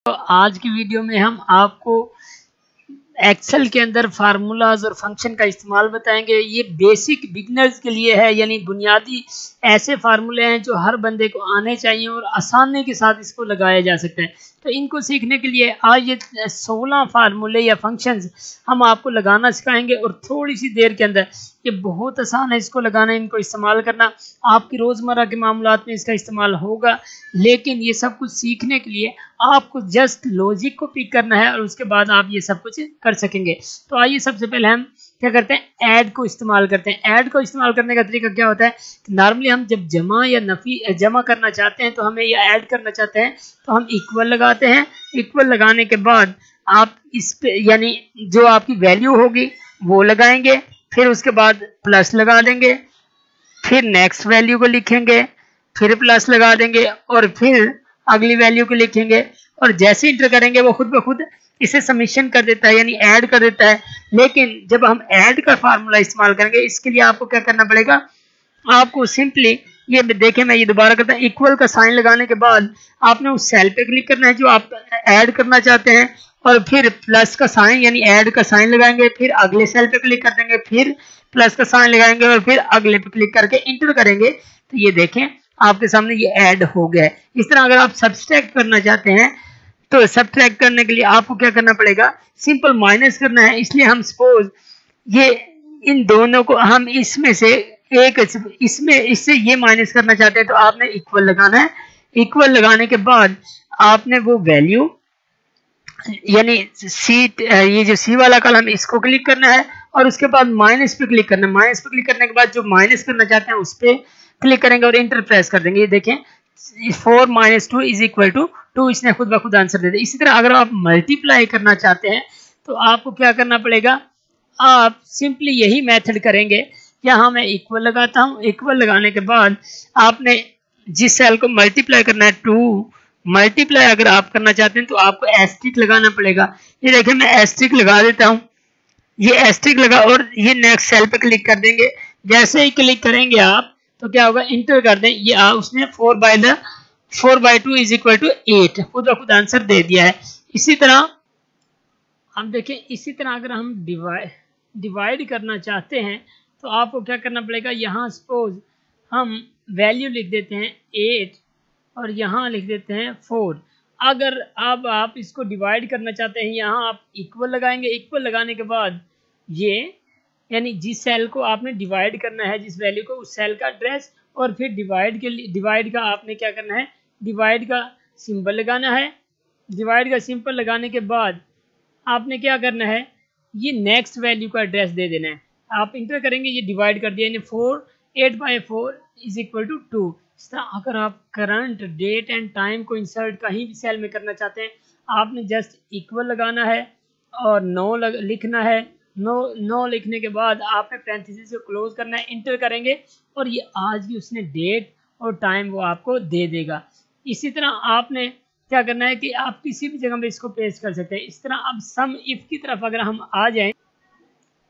तो आज की वीडियो में हम आपको एक्सेल के अंदर फार्मूलाज और फंक्शन का इस्तेमाल बताएंगे। ये बेसिक बिगनर्स के लिए है, यानी बुनियादी ऐसे फार्मूले हैं जो हर बंदे को आने चाहिए और आसानी के साथ इसको लगाया जा सकता है। तो इनको सीखने के लिए आज ये 16 फार्मूले या फंक्शंस हम आपको लगाना सिखाएंगे और थोड़ी सी देर के अंदर ये बहुत आसान है इसको लगाना, इनको इस्तेमाल करना। आपकी रोज़मर्रा के मामलात में इसका इस्तेमाल होगा, लेकिन ये सब कुछ सीखने के लिए आपको जस्ट लॉजिक को पिक करना है और उसके बाद आप ये सब कुछ कर सकेंगे। तो आइए सबसे पहले हम क्या करते हैं, ऐड को इस्तेमाल करते हैं। ऐड को इस्तेमाल करने का तरीका क्या होता है, नॉर्मली हम जब जमा या नफी जमा करना चाहते हैं तो हमें या ऐड करना चाहते हैं तो हम इक्वल लगाते हैं। इक्वल लगाने के बाद आप इस पे यानी जो आपकी वैल्यू होगी वो लगाएंगे, फिर उसके बाद प्लस लगा देंगे, फिर नेक्स्ट वैल्यू को लिखेंगे, फिर प्लस लगा देंगे और फिर अगली वैल्यू को लिखेंगे और जैसे इंटर करेंगे वो खुद ब खुद इसे समीशन कर देता है, यानी ऐड कर देता है। लेकिन जब हम ऐड का फार्मूला इस्तेमाल करेंगे, इसके लिए आपको क्या करना पड़ेगा, आपको सिंपली ये देखें, मैं ये दोबारा करता हूँ, इक्वल का साइन लगाने के बाद आपने उस सेल पे क्लिक करना है जो आप ऐड करना चाहते हैं और फिर प्लस का साइन यानी ऐड का साइन लगाएंगे, फिर अगले सेल पे क्लिक कर देंगे, फिर प्लस का साइन लगाएंगे और फिर अगले पे क्लिक करके इंटर करेंगे। तो ये देखें आपके सामने ये ऐड हो गया है। इस तरह अगर आप सब्सट्रैक्ट करना चाहते हैं तो सब्सट्रैक्ट करने के लिए आपको क्या करना पड़ेगा, सिंपल माइनस करना है। इसलिए हम सपोज ये इन दोनों को हम इसमें से एक इससे ये माइनस करना चाहते हैं तो आपने इक्वल लगाना है। इक्वल लगाने के बाद आपने वो वैल्यू यानी सी, ये जो सी वाला कॉलम इसको क्लिक करना है और उसके बाद माइनस पे क्लिक करना है। माइनस पे क्लिक करने के बाद जो माइनस करना चाहते हैं उस पर क्लिक करेंगे और इंटर प्रेस कर देंगे। ये देखें 4 - 2 = 2, इसने खुद ब खुद आंसर दे दिया। इसी तरह अगर आप मल्टीप्लाई करना चाहते हैं तो आपको क्या करना पड़ेगा, आप सिंपली यही मेथड करेंगे। यहाँ मैं इक्वल लगाता हूँ, इक्वल लगाने के बाद आपने जिस सेल को मल्टीप्लाई करना है 2 मल्टीप्लाई अगर आप करना चाहते हैं तो आपको एस्ट्रिक लगाना पड़ेगा। ये देखिए मैं एस्ट्रिक लगा देता हूँ, ये एस्ट्रिक लगा और ये नेक्स्ट सेल पे क्लिक कर देंगे। जैसे ही क्लिक करेंगे आप तो क्या होगा, इंटर कर दें, ये उसने 4/2 = 8 खुद ब खुद आंसर दे दिया है। इसी तरह हम देखें, इसी तरह अगर हम डिवाइड करना चाहते हैं तो आपको क्या करना पड़ेगा, यहाँ सपोज हम वैल्यू लिख देते हैं 8 और यहाँ लिख देते हैं 4। अगर अब आप इसको डिवाइड करना चाहते हैं, यहाँ आप इक्वल लगाएंगे। इक्वल लगाने के बाद ये यानी जिस सेल को आपने डिवाइड करना है, जिस वैल्यू को, उस सेल का एड्रेस और फिर डिवाइड का आपने क्या करना है, डिवाइड का सिंबल लगाना है। डिवाइड का सिंबल लगाने के बाद आपने क्या करना है, ये नेक्स्ट वैल्यू का एड्रेस दे देना है। आप इंटर करेंगे, ये डिवाइड कर दिया, यानी 8/4 = 2। इस तरह अगर आप करंट डेट एंड टाइम को इंसर्ट कहीं भी सेल में करना चाहते हैं, आपने जस्ट इक्वल लगाना है और 9 लिखना है। 9 लिखने के बाद आपने पैरेंथेसिस को क्लोज करना है, इंटर करेंगे और ये आज की उसने डेट और टाइम वो आपको दे देगा। इसी तरह आपने क्या करना है कि आप किसी भी जगह पे इसको पेस्ट कर सकते हैं। इस तरह अब सम इफ की तरफ अगर हम आ जाएं,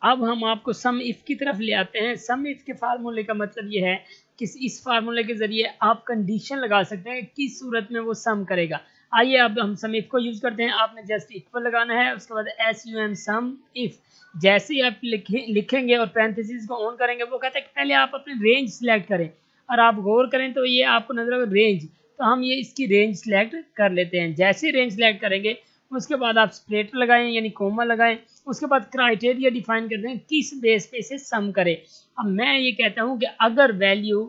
अब हम आपको सम इफ की तरफ ले आते हैं। सम इफ के फार्मूले का मतलब ये है कि इस फार्मूले के जरिए आप कंडीशन लगा सकते हैं किस सूरत में वो सम करेगा। आइए अब हम सम इफ को यूज करते हैं। आपने जस्ट इक्वल लगाना है, उसके बाद SUM सम इफ। जैसे ही आप लिखेंगे और पैरेंथेसिस को ऑन करेंगे, वो कहता है कि पहले आप अपनी रेंज सिलेक्ट करें और आप गौर करें तो ये आपको नजर आएगा रेंज, तो हम ये इसकी रेंज सिलेक्ट कर लेते हैं। जैसे रेंज सिलेक्ट करेंगे उसके बाद आप स्प्लिट लगाएं यानी कोमा लगाएं, उसके बाद क्राइटेरिया डिफाइन कर दें किस बेस पे इसे सम करें। अब मैं ये कहता हूं कि अगर वैल्यू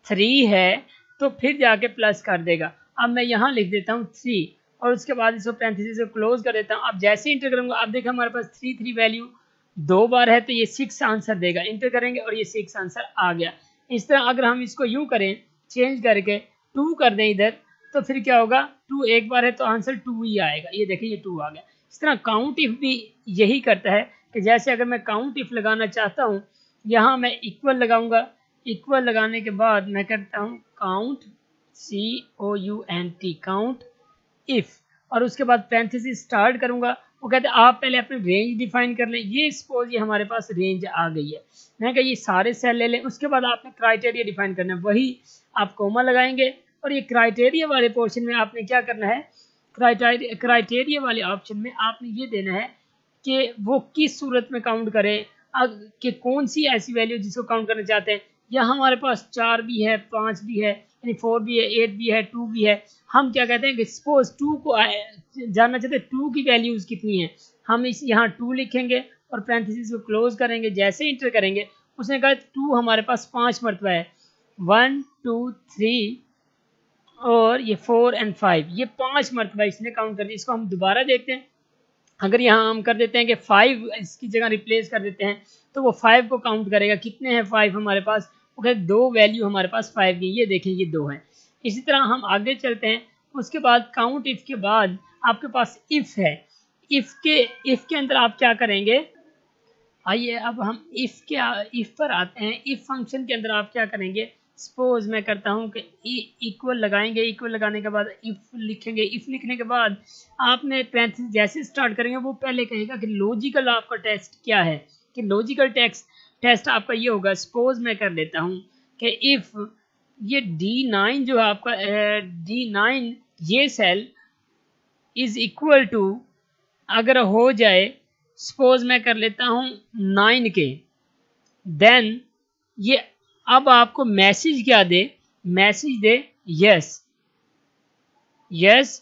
3 है तो फिर जाके प्लस कर देगा। अब मैं यहाँ लिख देता हूँ 3 और उसके बाद इसको पैरेंथेसिस को क्लोज कर देता हूँ। अब जैसे इंटर करूँगा, अब देखिए हमारे पास 3 वैल्यू 2 बार है तो ये 6 आंसर देगा। इंटर करेंगे और ये 6 आंसर आ गया। इस तरह अगर हम इसको यूँ करें, चेंज करके 2 कर दें इधर, तो फिर क्या होगा, 2 एक बार है तो आंसर 2 ही आएगा। ये देखिए ये 2 आ गया। इस तरह काउंट इफ भी यही करता है कि जैसे अगर मैं काउंट इफ लगाना चाहता हूँ, यहाँ मैं इक्वल लगाऊंगा। इक्वल लगाने के बाद मैं करता हूँ काउंट COUNT काउंट इफ और उसके बाद पैरेंथेसिस स्टार्ट करूंगा। वो कहते हैं आप पहले अपनी रेंज डिफाइन कर लें। ये सपोज ये हमारे पास रेंज आ गई है, मैं कहा ये सारे सेल ले लें। उसके बाद आपने क्राइटेरिया डिफाइन करना है, वही आप कोमा लगाएंगे और ये क्राइटेरिया वाले पोर्शन में आपने क्या करना है, क्राइटेरिया वाले ऑप्शन में आपने ये देना है कि वो किस सूरत में काउंट करे, कि कौन सी ऐसी वैल्यू जिसको काउंट करना चाहते हैं। या हमारे पास 4 भी है, 5 भी है, यानी 4 भी है, 8 भी है, 2 भी है। हम क्या कहते हैं कि सपोज 2 को जानना चाहते हैं 2 की वैल्यूज कितनी है, हम इस यहाँ 2 लिखेंगे और पैरेंथेसिस को क्लोज करेंगे। जैसे इंटर करेंगे उसने कहा 2 हमारे पास 5 मरतबा है, 1 2 3 और ये 4 और 5, ये 5 मरतबा इसने काउंट कर दिया। इसको हम दोबारा देखते हैं। अगर यहाँ हम कर देते हैं कि 5 इसकी जगह रिप्लेस कर देते हैं तो वो 5 को काउंट करेगा। कितने हैं 5 हमारे पास, वो कहते 2 वैल्यू हमारे पास 5 की, ये देखें ये 2 है। इसी तरह हम आगे चलते हैं। उसके बाद काउंट इफ के बाद आपके पास इफ है। इफ के अंदर आप क्या करेंगे, आइए अब हम इफ पर आते हैं। इफ फंक्शन के अंदर आप क्या करेंगे, सपोज मैं करता हूं कि इक्वल लगाएंगे, इक्वल लगाने के बाद इफ लिखेंगे। इफ लिखने के बाद आपने पैरेंथेसिस जैसे स्टार्ट करेंगे वो पहले कहेगा कि लॉजिकल आपका टेस्ट क्या है, कि लॉजिकल टेस्ट आपका ये होगा। सपोज मैं कर लेता हूं कि इफ ये D9 जो आपका D9 ये सेल इज इक्वल टू, अगर हो जाए सपोज मैं कर लेता हूं 9 के, देन ये अब आपको मैसेज क्या दे, मैसेज दे यस यस,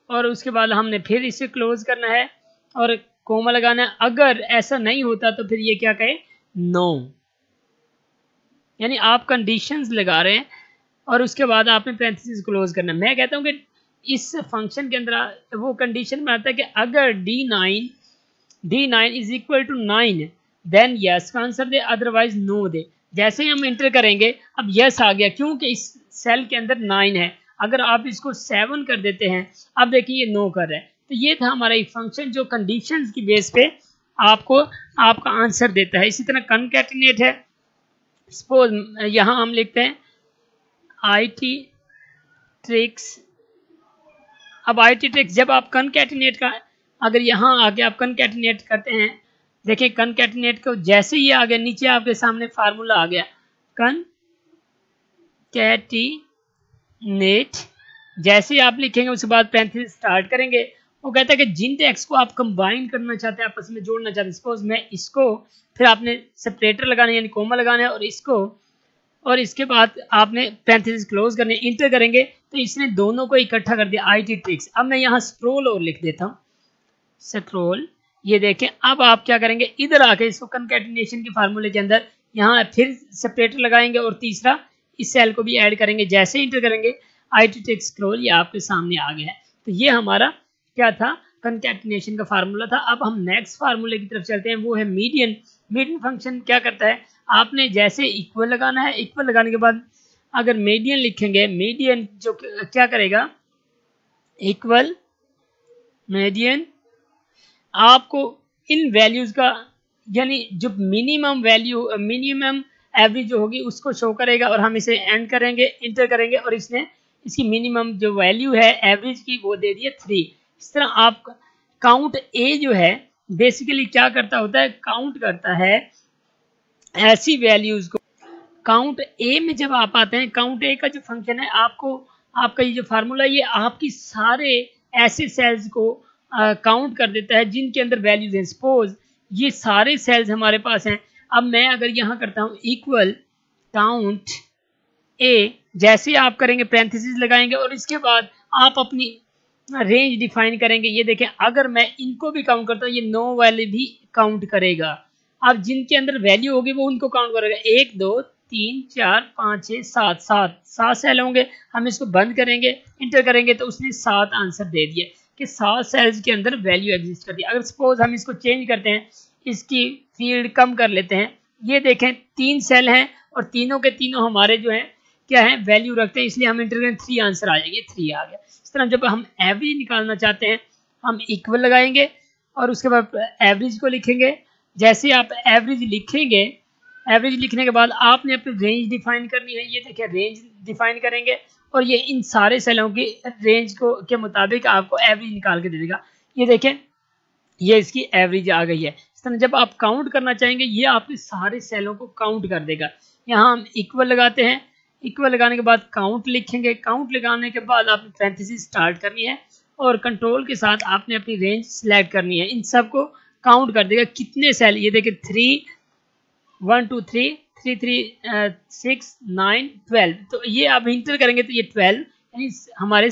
और उसके बाद हमने फिर इसे क्लोज करना है और कोमा लगाना है। अगर ऐसा नहीं होता तो फिर ये क्या कहे, नो। यानी आप कंडीशंस लगा रहे हैं और उसके बाद आपने पैरेंथेसिस क्लोज करना है। मैं कहता हूं कि इस फंक्शन के अंदर वो कंडीशन में आता है कि अगर D9 is equal to 9 then yes का आंसर दे, अदरवाइज नो दे। जैसे ही हम इंटर करेंगे अब यस आ गया क्योंकि इस सेल के अंदर 9 है। अगर आप इसको 7 कर देते हैं, अब देखिए ये नो कर रहा है। तो ये था हमारा एक फंक्शन जो कंडीशंस की बेस पे आपको आपका आंसर देता है। इसी तरह कनकैटिनेट है। सपोज यहाँ हम लिखते हैं IT ट्रिक्स। अब IT ट्रिक्स जब आप कनकैटिनेट का, अगर यहाँ आके आप कनकैटिनेट करते हैं, देखिए कनकैटिनेट को जैसे ही आ गया नीचे आपके सामने फार्मूला आ गया कनकैटिनेट। जैसे ही आप लिखेंगे उसके बाद पैरेंथेसिस स्टार्ट करेंगे। वो कहता है कि जिन टेक्स को आप कंबाइन करना चाहते हैं, आपस में जोड़ना चाहते हैं, सपोज मैं इसको, फिर आपने सेपरेटर लगाना है यानी कोमा लगाना है और इसको, और इसके बाद आपने पैरेंथेसिस क्लोज करने, इंटर करेंगे तो इसने दोनों को इकट्ठा कर दिया IT ट्रिक्स। अब मैं यहाँ स्क्रोल और लिख देता हूँ, स्क्रोल। ये देखें अब आप क्या करेंगे, इधर आके इसको कनकैटिनेशन के फार्मूले के अंदर यहाँ फिर सेपरेटर लगाएंगे और तीसरा इस सेल को भी ऐड करेंगे। जैसे इंटर करेंगे IT ट्रिक्स स्क्रोल ये आपके सामने आ गया है। तो ये हमारा क्या था, कनकैटिनेशन का फार्मूला था। अब हम नेक्स्ट फार्मूले की तरफ चलते हैं, वो है मीडियन। मीडियन फंक्शन क्या करता है, आपने जैसे इक्वल लगाना है, इक्वल लगाने के बाद अगर मीडियन लिखेंगे, मीडियन जो क्या करेगा, इक्वल मीडियन आपको इन वैल्यूज का, यानी जो मिनिमम वैल्यू, मिनिमम एवरेज जो होगी उसको शो करेगा और हम इसे एंड करेंगे, इंटर करेंगे और इसने इसकी मिनिमम जो वैल्यू है एवरेज की वो दे दिए 3। इस तरह आप काउंट ए जो है बेसिकली क्या करता होता है, काउंट करता है ऐसी वैल्यूज को। काउंट ए में जब आप आते हैं, काउंट ए का जो फंक्शन है, आपको आपका ये जो फार्मूला ये आपकी सारे ऐसे सेल्स को काउंट कर देता है जिनके अंदर वैल्यूज हैं। सपोज ये सारे सेल्स हमारे पास हैं। अब मैं अगर यहाँ करता हूँ इक्वल काउंट ए, जैसे आप करेंगे पैरेंथेसिस लगाएंगे और इसके बाद आप अपनी रेंज डिफाइन करेंगे। ये देखें अगर मैं इनको भी काउंट करता हूँ ये 9 वाले भी काउंट करेगा। अब जिनके अंदर वैल्यू होगी वो उनको काउंट करेगा, 1 2 3 4 5 6 7 7 सेल होंगे। हम इसको बंद करेंगे, इंटर करेंगे तो उसने 7 आंसर दे दिए कि 7 सेल्स के अंदर वैल्यू एग्जिस्ट करती है। अगर सपोज हम इसको चेंज करते हैं, इसकी फील्ड कम कर लेते हैं, ये देखें 3 सेल हैं और तीनों के तीनों हमारे जो हैं क्या है, वैल्यू रखते हैं, इसलिए हम इंटर करें 3 आंसर आ जाएंगे, 3 आ गया। इस तरह जब हम एवरेज निकालना चाहते हैं हम इक्वल लगाएंगे और उसके बाद एवरेज को लिखेंगे। जैसे आप एवरेज लिखेंगे, एवरेज लिखने के बाद आपने अपनी रेंज डिफाइन करनी है। ये देखिए रेंज डिफाइन करेंगे और ये इन सारे सेलों की रेंज को के मुताबिक आपको एवरेज निकाल के दे देगा। ये देखें ये इसकी एवरेज आ गई है। इस तरह जब आप काउंट करना चाहेंगे ये आपके सारे सेलों को काउंट कर देगा। यहाँ हम इक्वल लगाते हैं, इक्वल लगाने के बाद काउंट लिखेंगे, काउंट लगाने के बाद आपने पैरेंथेसिस स्टार्ट करनी है और कंट्रोल के साथ आपने अपनी रेंज सिलेक्ट करनी है। इन सबको काउंट कर देगा कितने सेल, ये देखिए 3 1 2 3 3 3 6 9 12, तो ये आप इंटर करेंगे तो ये 12 यानी हमारे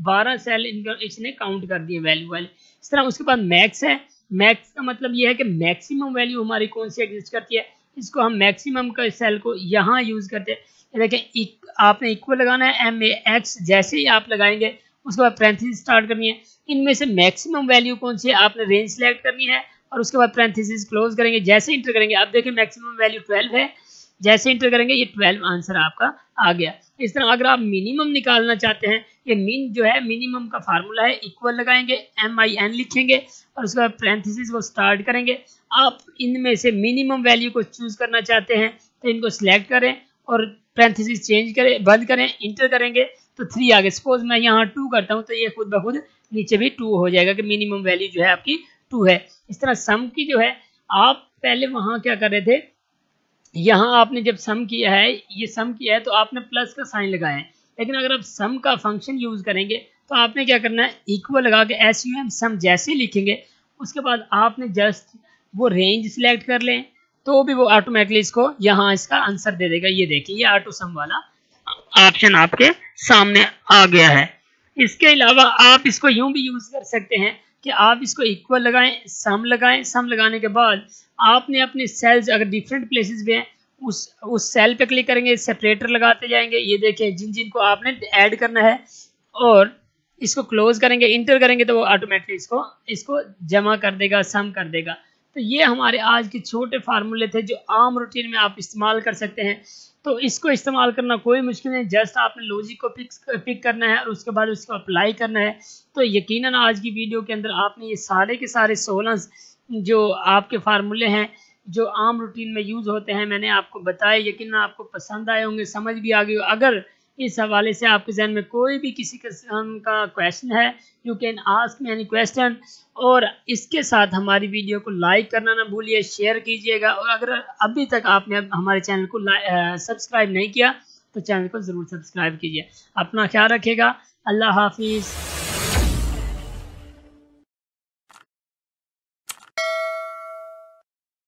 12 सेल इसने काउंट कर दिए वैल्यू वाले। इस तरह उसके बाद मैक्स है। मैक्स का मतलब ये है कि मैक्सिमम वैल्यू हमारी कौन सी एग्जिस्ट करती है, इसको हम मैक्सिमम का सेल को यहाँ यूज करते हैं। ये देखें आपने इक्वल लगाना है MAX, जैसे ही आप लगाएंगे उसके बाद पैरेंथेसिस स्टार्ट करनी है। इनमें से मैक्सिमम वैल्यू कौन सी है आपने रेंज सेलेक्ट करनी है और उसके बाद पैरेंथेसिस क्लोज करेंगे। जैसे इंटर करेंगे आप देखें मैक्सिमम वैल्यू 12 है, जैसे इंटर करेंगे ये 12 आंसर आपका आ गया। इस तरह अगर आप मिनिमम निकालना चाहते हैं, ये मीन जो है मिनिमम का फार्मूला है, इक्वल लगाएंगे MIN लिखेंगे और उसके बाद पैरेंथेसिस को स्टार्ट करेंगे। आप इनमें से मिनिमम वैल्यू को चूज करना चाहते हैं तो इनको सिलेक्ट करें और पैरेंथेसिस चेंज करें, बंद करें, इंटर करेंगे तो 3 आ गए। सपोज मैं यहाँ 2 करता हूँ तो ये खुद ब खुद नीचे भी 2 हो जाएगा कि मिनिमम वैल्यू जो है आपकी 2 है। इस तरह सम की जो है आप पहले वहाँ क्या कर रहे थे, यहाँ आपने जब सम किया है, ये सम किया है तो आपने प्लस का साइन लगाया है, लेकिन अगर आप सम का फंक्शन यूज करेंगे तो आपने क्या करना है, इक्वल लगा के SUM सम जैसे ही लिखेंगे उसके बाद आपने जस्ट वो रेंज सिलेक्ट कर लें तो भी वो ऑटोमेटिकली इसको यहाँ इसका आंसर दे देगा। ये देखिए ये ऑटो सम वाला ऑप्शन आपके सामने आ गया है। इसके अलावा आप इसको यूं भी यूज कर सकते हैं कि आप इसको इक्वल लगाएं, सम लगाने के बाद आपने अपने सेल्स अगर डिफरेंट प्लेसेस पे हैं उस सेल पे क्लिक करेंगे, सेपरेटर लगाते जाएंगे। ये देखें जिन जिनको आपने ऐड करना है और इसको क्लोज करेंगे, इंटर करेंगे तो वो ऑटोमेटिकली इसको जमा कर देगा, सम कर देगा। तो ये हमारे आज के छोटे फार्मूले थे जो आम रूटीन में आप इस्तेमाल कर सकते हैं। तो इसको इस्तेमाल करना कोई मुश्किल नहीं, जस्ट आपने लॉजिक को पिक करना है और उसके बाद उसको अप्लाई करना है। तो यकीनन आज की वीडियो के अंदर आपने ये सारे के सारे 16 जो आपके फार्मूले हैं जो आम रूटीन में यूज़ होते हैं मैंने आपको बताए। यकीनन आपको पसंद आए होंगे, समझ भी आ गई। अगर इस हवाले से आपके जहन में कोई भी किसी किस्म का क्वेश्चन है, you can ask me any question. और इसके साथ हमारी वीडियो को लाइक करना ना भूलिए, शेयर कीजिएगा। और अगर अभी तक आपने हमारे चैनल को सब्सक्राइब नहीं किया तो चैनल को ज़रूर सब्सक्राइब कीजिए। अपना ख्याल रखिएगा। अल्लाह हाफिज़।